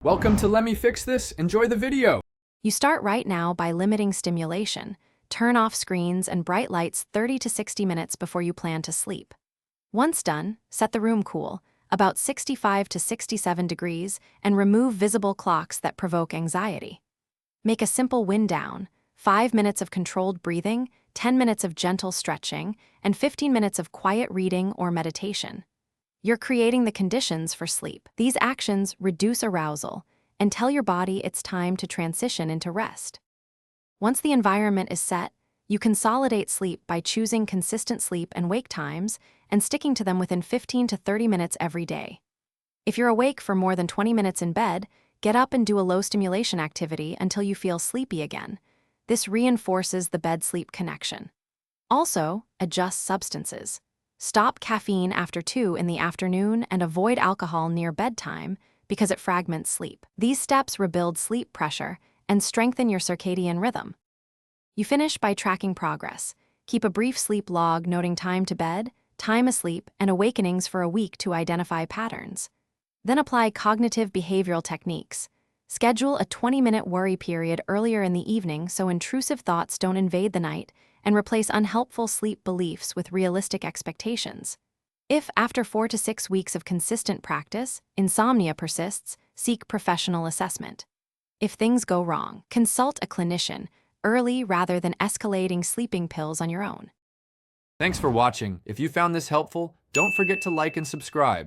Welcome to Let Me Fix This. Enjoy the video. You start right now by limiting stimulation. Turn off screens and bright lights 30 to 60 minutes before you plan to sleep. Once done, set the room cool, about 65 to 67 degrees, and remove visible clocks that provoke anxiety. Make a simple wind down, 5 minutes of controlled breathing, 10 minutes of gentle stretching, and 15 minutes of quiet reading or meditation. You're creating the conditions for sleep. These actions reduce arousal and tell your body it's time to transition into rest. Once the environment is set, you consolidate sleep by choosing consistent sleep and wake times and sticking to them within 15 to 30 minutes every day. If you're awake for more than 20 minutes in bed, get up and do a low-stimulation activity until you feel sleepy again. This reinforces the bed-sleep connection. Also, adjust substances. Stop caffeine after 2 in the afternoon and avoid alcohol near bedtime because it fragments sleep. These steps rebuild sleep pressure and strengthen your circadian rhythm. You finish by tracking progress. Keep a brief sleep log noting time to bed, time asleep, and awakenings for a week to identify patterns. Then apply cognitive behavioral techniques. Schedule a 20-minute worry period earlier in the evening so intrusive thoughts don't invade the night, and replace unhelpful sleep beliefs with realistic expectations. If, after 4 to 6 weeks of consistent practice, insomnia persists, seek professional assessment. If things go wrong, consult a clinician early rather than escalating sleeping pills on your own. Thanks for watching. If you found this helpful, don't forget to like and subscribe.